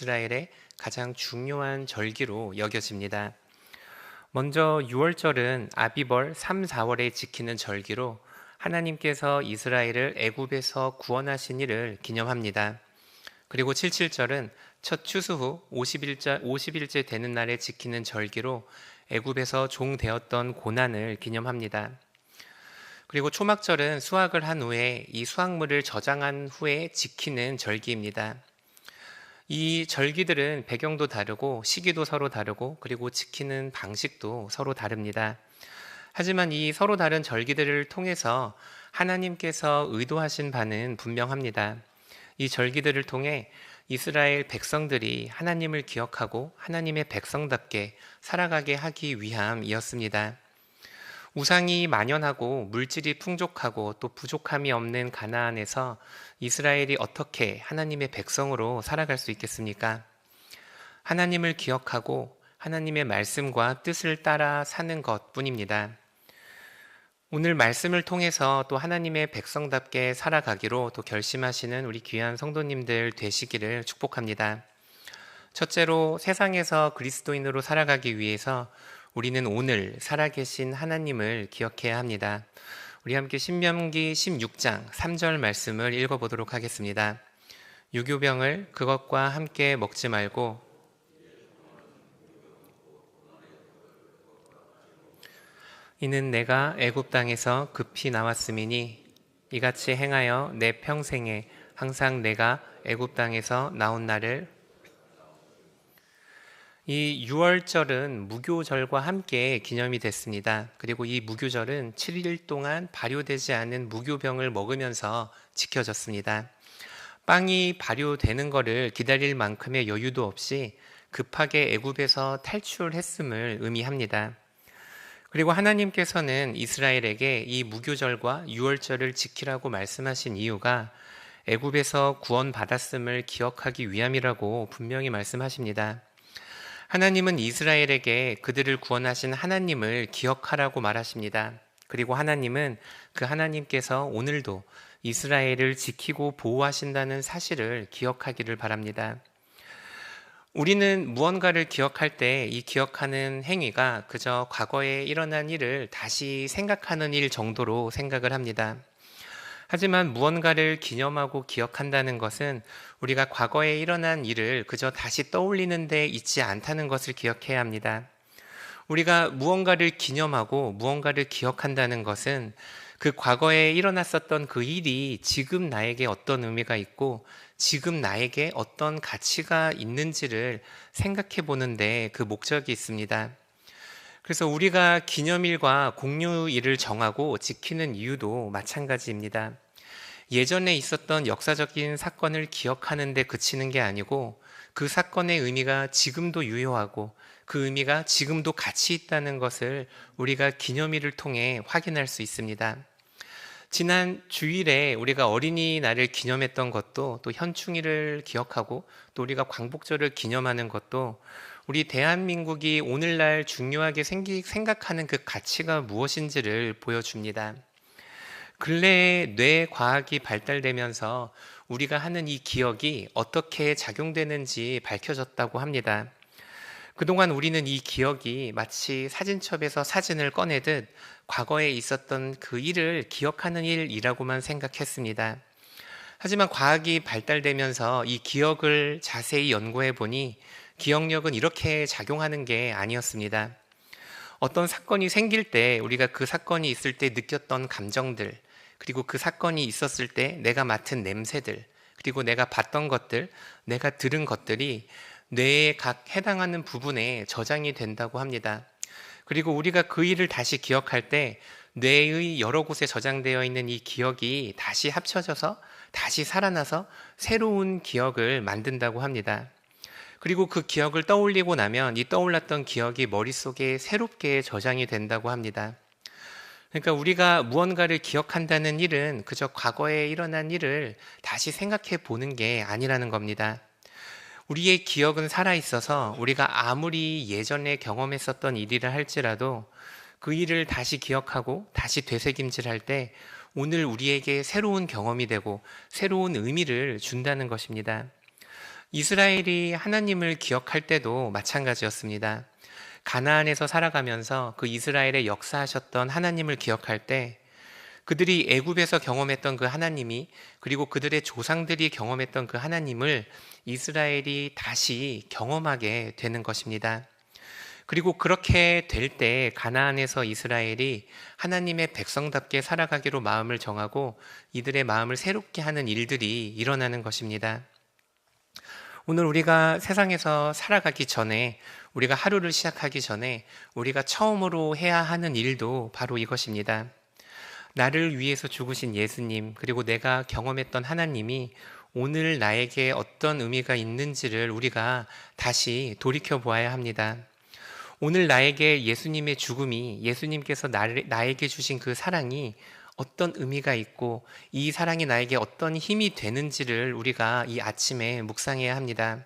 이스라엘의 가장 중요한 절기로 여겨집니다. 먼저 6월절은 아비벌 3, 4월에 지키는 절기로 하나님께서 이스라엘을 애굽에서 구원하신 일을 기념합니다. 그리고 77절은 첫 추수 후 50일째 되는 날에 지키는 절기로 애굽에서 종되었던 고난을 기념합니다. 그리고 초막절은 수확을 한 후에 이 수확물을 저장한 후에 지키는 절기입니다. 이 절기들은 배경도 다르고 시기도 서로 다르고 그리고 지키는 방식도 서로 다릅니다. 하지만 이 서로 다른 절기들을 통해서 하나님께서 의도하신 바는 분명합니다. 이 절기들을 통해 이스라엘 백성들이 하나님을 기억하고 하나님의 백성답게 살아가게 하기 위함이었습니다. 우상이 만연하고 물질이 풍족하고 또 부족함이 없는 가나안에서 이스라엘이 어떻게 하나님의 백성으로 살아갈 수 있겠습니까? 하나님을 기억하고 하나님의 말씀과 뜻을 따라 사는 것뿐입니다. 오늘 말씀을 통해서 또 하나님의 백성답게 살아가기로 또 결심하시는 우리 귀한 성도님들 되시기를 축복합니다. 첫째로 세상에서 그리스도인으로 살아가기 위해서 우리는 오늘 살아계신 하나님을 기억해야 합니다. 우리 함께 신명기 16장 3절 말씀을 읽어보도록 하겠습니다. 유교병을 그것과 함께 먹지 말고 이는 내가 애굽 땅에서 급히 나왔음이니 이같이 행하여 내 평생에 항상 내가 애굽 땅에서 나온 날을 이 6월절은 무교절과 함께 기념이 됐습니다. 그리고 이 무교절은 7일 동안 발효되지 않은 무교병을 먹으면서 지켜졌습니다. 빵이 발효되는 것을 기다릴 만큼의 여유도 없이 급하게 애굽에서 탈출했음을 의미합니다. 그리고 하나님께서는 이스라엘에게 이 무교절과 6월절을 지키라고 말씀하신 이유가 애굽에서 구원받았음을 기억하기 위함이라고 분명히 말씀하십니다. 하나님은 이스라엘에게 그들을 구원하신 하나님을 기억하라고 말하십니다. 그리고 하나님은 그 하나님께서 오늘도 이스라엘을 지키고 보호하신다는 사실을 기억하기를 바랍니다. 우리는 무언가를 기억할 때 이 기억하는 행위가 그저 과거에 일어난 일을 다시 생각하는 일 정도로 생각을 합니다. 하지만 무언가를 기념하고 기억한다는 것은 우리가 과거에 일어난 일을 그저 다시 떠올리는 데 있지 않다는 것을 기억해야 합니다. 우리가 무언가를 기념하고 무언가를 기억한다는 것은 그 과거에 일어났었던 그 일이 지금 나에게 어떤 의미가 있고 지금 나에게 어떤 가치가 있는지를 생각해 보는데 그 목적이 있습니다. 그래서 우리가 기념일과 공휴일을 정하고 지키는 이유도 마찬가지입니다. 예전에 있었던 역사적인 사건을 기억하는 데 그치는 게 아니고 그 사건의 의미가 지금도 유효하고 그 의미가 지금도 가치 있다는 것을 우리가 기념일을 통해 확인할 수 있습니다. 지난 주일에 우리가 어린이날을 기념했던 것도 또 현충일을 기억하고 또 우리가 광복절을 기념하는 것도 우리 대한민국이 오늘날 중요하게 생각하는 그 가치가 무엇인지를 보여줍니다. 근래에 뇌과학이 발달되면서 우리가 하는 이 기억이 어떻게 작용되는지 밝혀졌다고 합니다. 그동안 우리는 이 기억이 마치 사진첩에서 사진을 꺼내듯 과거에 있었던 그 일을 기억하는 일이라고만 생각했습니다. 하지만 과학이 발달되면서 이 기억을 자세히 연구해 보니 기억력은 이렇게 작용하는 게 아니었습니다. 어떤 사건이 생길 때 우리가 그 사건이 있을 때 느꼈던 감정들, 그리고 그 사건이 있었을 때 내가 맡은 냄새들, 그리고 내가 봤던 것들, 내가 들은 것들이 뇌에 각 해당하는 부분에 저장이 된다고 합니다. 그리고 우리가 그 일을 다시 기억할 때 뇌의 여러 곳에 저장되어 있는 이 기억이 다시 합쳐져서 다시 살아나서 새로운 기억을 만든다고 합니다. 그리고 그 기억을 떠올리고 나면 이 떠올랐던 기억이 머릿속에 새롭게 저장이 된다고 합니다. 그러니까 우리가 무언가를 기억한다는 일은 그저 과거에 일어난 일을 다시 생각해 보는 게 아니라는 겁니다. 우리의 기억은 살아있어서 우리가 아무리 예전에 경험했었던 일이라 할지라도 그 일을 다시 기억하고 다시 되새김질할 때 오늘 우리에게 새로운 경험이 되고 새로운 의미를 준다는 것입니다. 이스라엘이 하나님을 기억할 때도 마찬가지였습니다. 가나안에서 살아가면서 그 이스라엘의 역사하셨던 하나님을 기억할 때 그들이 애굽에서 경험했던 그 하나님이, 그리고 그들의 조상들이 경험했던 그 하나님을 이스라엘이 다시 경험하게 되는 것입니다. 그리고 그렇게 될 때 가나안에서 이스라엘이 하나님의 백성답게 살아가기로 마음을 정하고 이들의 마음을 새롭게 하는 일들이 일어나는 것입니다. 오늘 우리가 세상에서 살아가기 전에, 우리가 하루를 시작하기 전에 우리가 처음으로 해야 하는 일도 바로 이것입니다. 나를 위해서 죽으신 예수님, 그리고 내가 경험했던 하나님이 오늘 나에게 어떤 의미가 있는지를 우리가 다시 돌이켜 보아야 합니다. 오늘 나에게 예수님의 죽음이, 예수님께서 나에게 주신 그 사랑이 어떤 의미가 있고 이 사랑이 나에게 어떤 힘이 되는지를 우리가 이 아침에 묵상해야 합니다.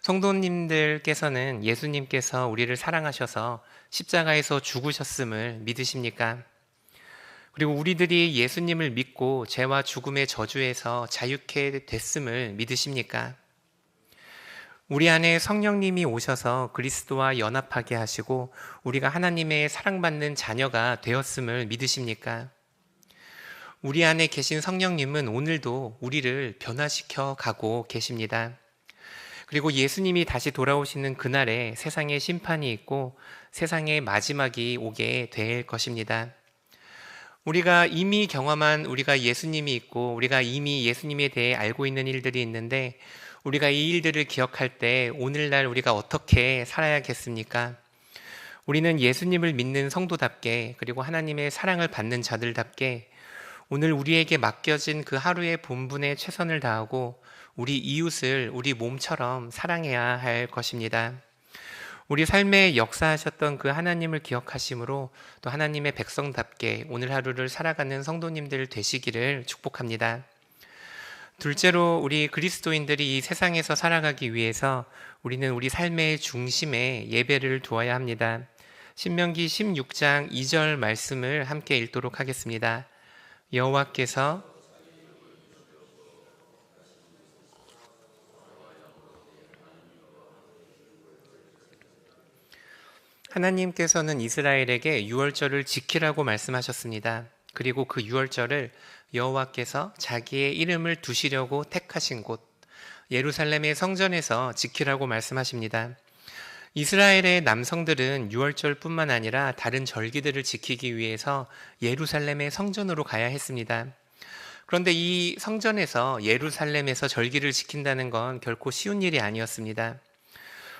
성도님들께서는 예수님께서 우리를 사랑하셔서 십자가에서 죽으셨음을 믿으십니까? 그리고 우리들이 예수님을 믿고 죄와 죽음의 저주에서 자유케 됐음을 믿으십니까? 우리 안에 성령님이 오셔서 그리스도와 연합하게 하시고 우리가 하나님의 사랑받는 자녀가 되었음을 믿으십니까? 우리 안에 계신 성령님은 오늘도 우리를 변화시켜 가고 계십니다. 그리고 예수님이 다시 돌아오시는 그날에 세상에 심판이 있고 세상의 마지막이 오게 될 것입니다. 우리가 이미 경험한 우리가 예수님이 있고 우리가 이미 예수님에 대해 알고 있는 일들이 있는데 우리가 이 일들을 기억할 때 오늘날 우리가 어떻게 살아야겠습니까? 우리는 예수님을 믿는 성도답게, 그리고 하나님의 사랑을 받는 자들답게 오늘 우리에게 맡겨진 그 하루의 본분에 최선을 다하고 우리 이웃을 우리 몸처럼 사랑해야 할 것입니다. 우리 삶에 역사하셨던 그 하나님을 기억하심으로 또 하나님의 백성답게 오늘 하루를 살아가는 성도님들 되시기를 축복합니다. 둘째로, 우리 그리스도인들이 이 세상에서 살아가기 위해서 우리는 우리 삶의 중심에 예배를 두어야 합니다. 신명기 16장 2절 말씀을 함께 읽도록 하겠습니다. 여호와께서 하나님께서는 이스라엘에게 유월절을 지키라고 말씀하셨습니다. 그리고 그 유월절을 여호와께서 자기의 이름을 두시려고 택하신 곳 예루살렘의 성전에서 지키라고 말씀하십니다. 이스라엘의 남성들은 유월절뿐만 아니라 다른 절기들을 지키기 위해서 예루살렘의 성전으로 가야 했습니다. 그런데 이 성전에서, 예루살렘에서 절기를 지킨다는 건 결코 쉬운 일이 아니었습니다.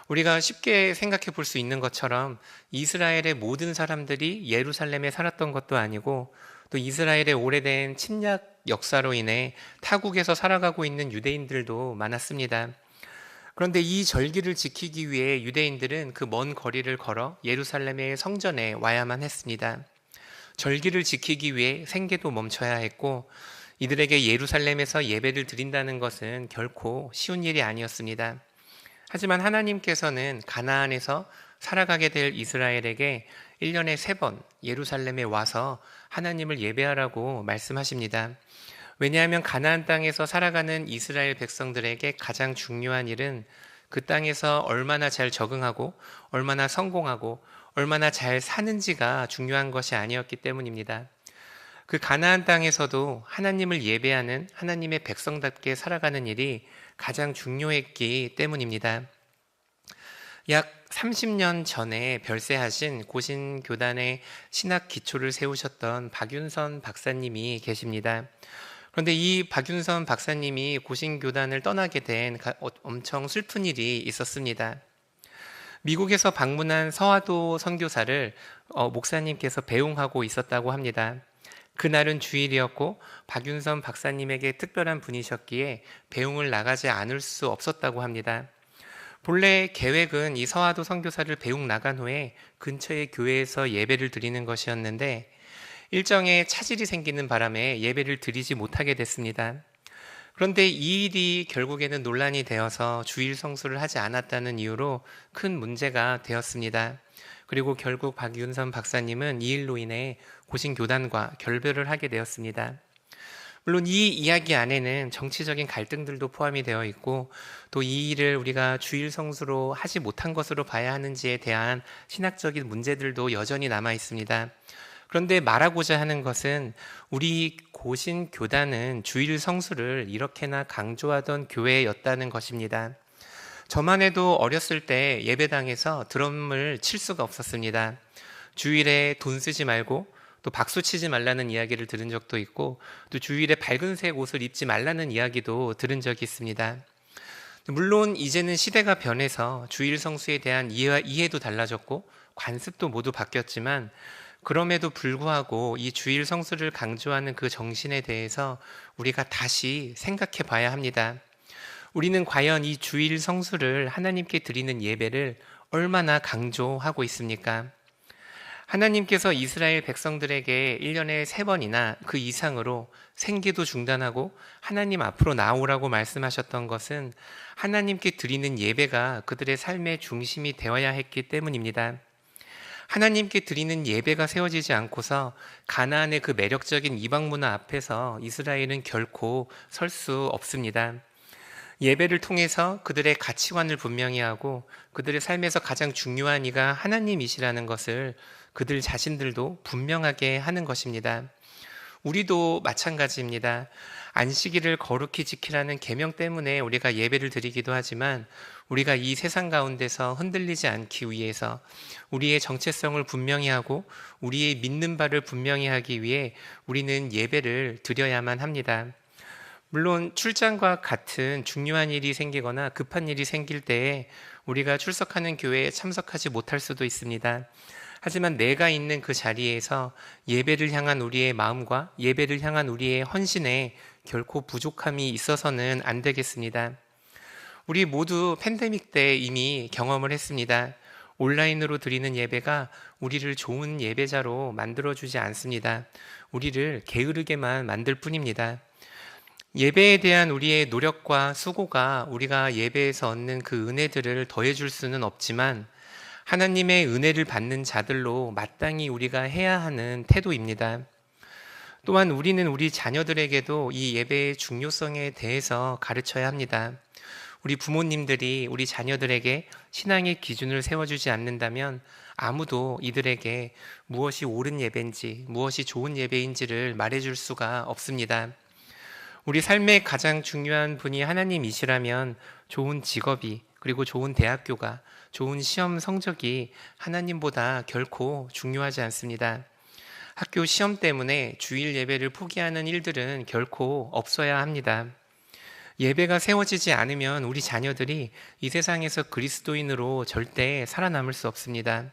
우리가 쉽게 생각해 볼 수 있는 것처럼 이스라엘의 모든 사람들이 예루살렘에 살았던 것도 아니고 또 이스라엘의 오래된 침략 역사로 인해 타국에서 살아가고 있는 유대인들도 많았습니다. 그런데 이 절기를 지키기 위해 유대인들은 그 먼 거리를 걸어 예루살렘의 성전에 와야만 했습니다. 절기를 지키기 위해 생계도 멈춰야 했고 이들에게 예루살렘에서 예배를 드린다는 것은 결코 쉬운 일이 아니었습니다. 하지만 하나님께서는 가나안에서 살아가게 될 이스라엘에게 1년에 3번 예루살렘에 와서 하나님을 예배하라고 말씀하십니다. 왜냐하면 가나안 땅에서 살아가는 이스라엘 백성들에게 가장 중요한 일은 그 땅에서 얼마나 잘 적응하고 얼마나 성공하고 얼마나 잘 사는지가 중요한 것이 아니었기 때문입니다. 그 가나안 땅에서도 하나님을 예배하는 하나님의 백성답게 살아가는 일이 가장 중요했기 때문입니다. 약 30년 전에 별세하신 고신교단의 신학 기초를 세우셨던 박윤선 박사님이 계십니다. 그런데 이 박윤선 박사님이 고신교단을 떠나게 된 엄청 슬픈 일이 있었습니다. 미국에서 방문한 서화도 선교사를 목사님께서 배웅하고 있었다고 합니다. 그날은 주일이었고 박윤선 박사님에게 특별한 분이셨기에 배웅을 나가지 않을 수 없었다고 합니다. 본래 계획은 이 서화도 선교사를 배웅 나간 후에 근처의 교회에서 예배를 드리는 것이었는데 일정에 차질이 생기는 바람에 예배를 드리지 못하게 됐습니다. 그런데 이 일이 결국에는 논란이 되어서 주일 성수를 하지 않았다는 이유로 큰 문제가 되었습니다. 그리고 결국 박윤선 박사님은 이 일로 인해 고신교단과 결별을 하게 되었습니다. 물론 이 이야기 안에는 정치적인 갈등들도 포함이 되어 있고 또 이 일을 우리가 주일 성수로 하지 못한 것으로 봐야 하는지에 대한 신학적인 문제들도 여전히 남아 있습니다. 그런데 말하고자 하는 것은 우리 고신 교단은 주일 성수를 이렇게나 강조하던 교회였다는 것입니다. 저만 해도 어렸을 때 예배당에서 드럼을 칠 수가 없었습니다. 주일에 돈 쓰지 말고 또 박수 치지 말라는 이야기를 들은 적도 있고 또 주일에 밝은색 옷을 입지 말라는 이야기도 들은 적이 있습니다. 물론 이제는 시대가 변해서 주일 성수에 대한 이해도 달라졌고 관습도 모두 바뀌었지만 그럼에도 불구하고 이 주일 성수를 강조하는 그 정신에 대해서 우리가 다시 생각해 봐야 합니다. 우리는 과연 이 주일 성수를 하나님께 드리는 예배를 얼마나 강조하고 있습니까? 하나님께서 이스라엘 백성들에게 1년에 3번이나 그 이상으로 생계도 중단하고 하나님 앞으로 나오라고 말씀하셨던 것은 하나님께 드리는 예배가 그들의 삶의 중심이 되어야 했기 때문입니다. 하나님께 드리는 예배가 세워지지 않고서 가나안의 그 매력적인 이방 문화 앞에서 이스라엘은 결코 설 수 없습니다. 예배를 통해서 그들의 가치관을 분명히 하고 그들의 삶에서 가장 중요한 이가 하나님이시라는 것을 그들 자신들도 분명하게 하는 것입니다. 우리도 마찬가지입니다. 안식일을 거룩히 지키라는 계명 때문에 우리가 예배를 드리기도 하지만 우리가 이 세상 가운데서 흔들리지 않기 위해서 우리의 정체성을 분명히 하고 우리의 믿는 바를 분명히 하기 위해 우리는 예배를 드려야만 합니다. 물론 출장과 같은 중요한 일이 생기거나 급한 일이 생길 때에 우리가 출석하는 교회에 참석하지 못할 수도 있습니다. 하지만 내가 있는 그 자리에서 예배를 향한 우리의 마음과 예배를 향한 우리의 헌신에 결코 부족함이 있어서는 안 되겠습니다. 우리 모두 팬데믹 때 이미 경험을 했습니다. 온라인으로 드리는 예배가 우리를 좋은 예배자로 만들어주지 않습니다. 우리를 게으르게만 만들 뿐입니다. 예배에 대한 우리의 노력과 수고가 우리가 예배에서 얻는 그 은혜들을 더해줄 수는 없지만 하나님의 은혜를 받는 자들로 마땅히 우리가 해야 하는 태도입니다. 또한 우리는 우리 자녀들에게도 이 예배의 중요성에 대해서 가르쳐야 합니다. 우리 부모님들이 우리 자녀들에게 신앙의 기준을 세워주지 않는다면 아무도 이들에게 무엇이 옳은 예배인지 무엇이 좋은 예배인지를 말해줄 수가 없습니다. 우리 삶의 가장 중요한 분이 하나님이시라면 좋은 직업이 그리고 좋은 대학교가 좋은 시험 성적이 하나님보다 결코 중요하지 않습니다. 학교 시험 때문에 주일 예배를 포기하는 일들은 결코 없어야 합니다. 예배가 세워지지 않으면 우리 자녀들이 이 세상에서 그리스도인으로 절대 살아남을 수 없습니다.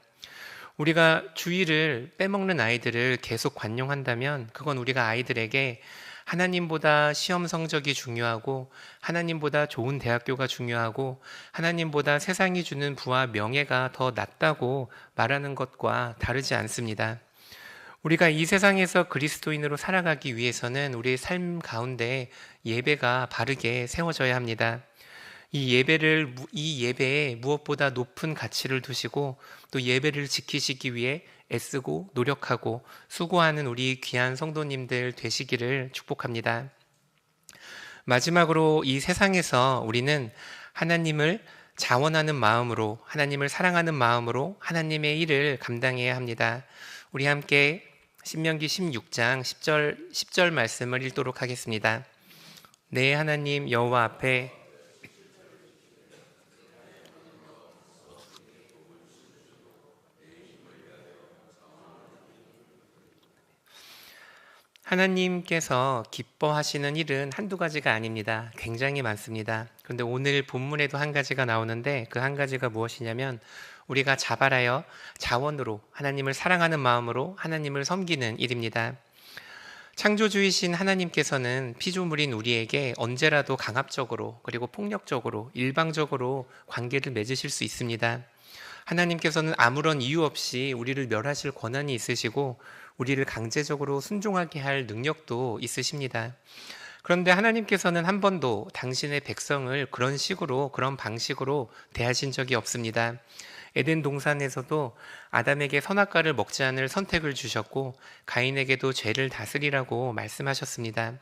우리가 주일을 빼먹는 아이들을 계속 관용한다면 그건 우리가 아이들에게 하나님보다 시험 성적이 중요하고 하나님보다 좋은 대학교가 중요하고 하나님보다 세상이 주는 부와 명예가 더 낫다고 말하는 것과 다르지 않습니다. 우리가 이 세상에서 그리스도인으로 살아가기 위해서는 우리의 삶 가운데 예배가 바르게 세워져야 합니다. 이 예배에 무엇보다 높은 가치를 두시고 또 예배를 지키시기 위해 애쓰고 노력하고 수고하는 우리 귀한 성도님들 되시기를 축복합니다. 마지막으로 이 세상에서 우리는 하나님을 자원하는 마음으로 하나님을 사랑하는 마음으로 하나님의 일을 감당해야 합니다. 우리 함께 신명기 16장 10절 말씀을 읽도록 하겠습니다. 내 하나님 여호와 앞에 하나님께서 기뻐하시는 일은 한두 가지가 아닙니다. 굉장히 많습니다. 그런데 오늘 본문에도 한 가지가 나오는데 그 한 가지가 무엇이냐면 우리가 자발하여 자원으로 하나님을 사랑하는 마음으로 하나님을 섬기는 일입니다. 창조주이신 하나님께서는 피조물인 우리에게 언제라도 강압적으로 그리고 폭력적으로 일방적으로 관계를 맺으실 수 있습니다. 하나님께서는 아무런 이유 없이 우리를 멸하실 권한이 있으시고 우리를 강제적으로 순종하게 할 능력도 있으십니다. 그런데 하나님께서는 한 번도 당신의 백성을 그런 방식으로 대하신 적이 없습니다. 에덴 동산에서도 아담에게 선악과를 먹지 않을 선택을 주셨고 가인에게도 죄를 다스리라고 말씀하셨습니다.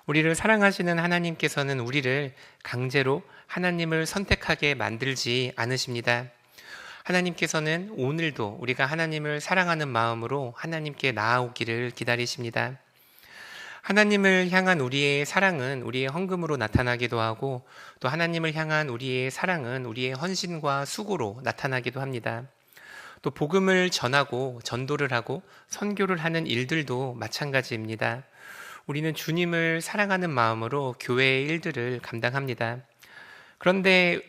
우리를 사랑하시는 하나님께서는 우리를 강제로 하나님을 선택하게 만들지 않으십니다. 하나님께서는 오늘도 우리가 하나님을 사랑하는 마음으로 하나님께 나아오기를 기다리십니다. 하나님을 향한 우리의 사랑은 우리의 헌금으로 나타나기도 하고, 또 하나님을 향한 우리의 사랑은 우리의 헌신과 수고로 나타나기도 합니다. 또 복음을 전하고 전도를 하고 선교를 하는 일들도 마찬가지입니다. 우리는 주님을 사랑하는 마음으로 교회의 일들을 감당합니다. 그런데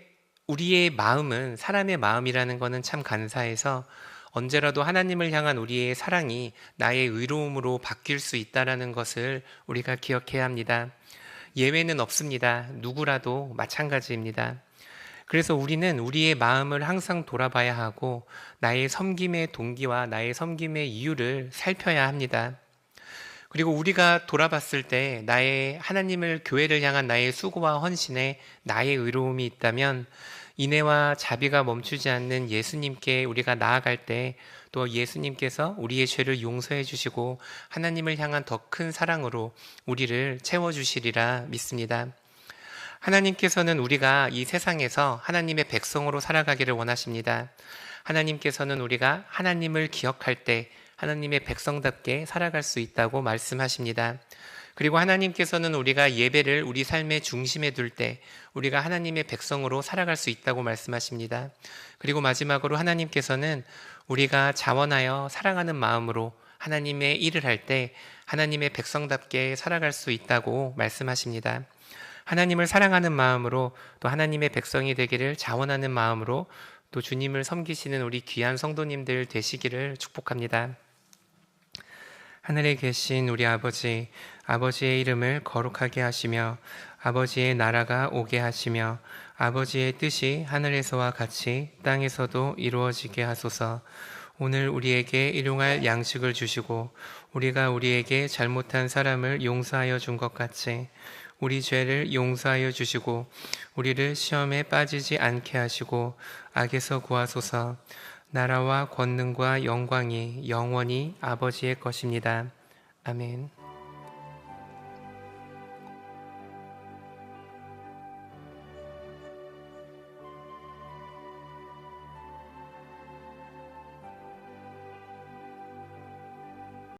우리의 마음은, 사람의 마음이라는 것은 참 간사해서 언제라도 하나님을 향한 우리의 사랑이 나의 의로움으로 바뀔 수 있다는 것을 우리가 기억해야 합니다. 예외는 없습니다. 누구라도 마찬가지입니다. 그래서 우리는 우리의 마음을 항상 돌아봐야 하고 나의 섬김의 동기와 나의 섬김의 이유를 살펴야 합니다. 그리고 우리가 돌아봤을 때 나의 하나님을, 교회를 향한 나의 수고와 헌신에 나의 의로움이 있다면, 인애와 자비가 멈추지 않는 예수님께 우리가 나아갈 때 또 예수님께서 우리의 죄를 용서해 주시고 하나님을 향한 더 큰 사랑으로 우리를 채워주시리라 믿습니다. 하나님께서는 우리가 이 세상에서 하나님의 백성으로 살아가기를 원하십니다. 하나님께서는 우리가 하나님을 기억할 때 하나님의 백성답게 살아갈 수 있다고 말씀하십니다. 그리고 하나님께서는 우리가 예배를 우리 삶의 중심에 둘 때 우리가 하나님의 백성으로 살아갈 수 있다고 말씀하십니다. 그리고 마지막으로 하나님께서는 우리가 자원하여 사랑하는 마음으로 하나님의 일을 할 때 하나님의 백성답게 살아갈 수 있다고 말씀하십니다. 하나님을 사랑하는 마음으로, 또 하나님의 백성이 되기를 자원하는 마음으로 또 주님을 섬기시는 우리 귀한 성도님들 되시기를 축복합니다. 하늘에 계신 우리 아버지, 아버지의 이름을 거룩하게 하시며 아버지의 나라가 오게 하시며 아버지의 뜻이 하늘에서와 같이 땅에서도 이루어지게 하소서. 오늘 우리에게 일용할 양식을 주시고 우리가 우리에게 잘못한 사람을 용서하여 준 것 같이 우리 죄를 용서하여 주시고 우리를 시험에 빠지지 않게 하시고 악에서 구하소서. 나라와 권능과 영광이 영원히 아버지의 것입니다. 아멘.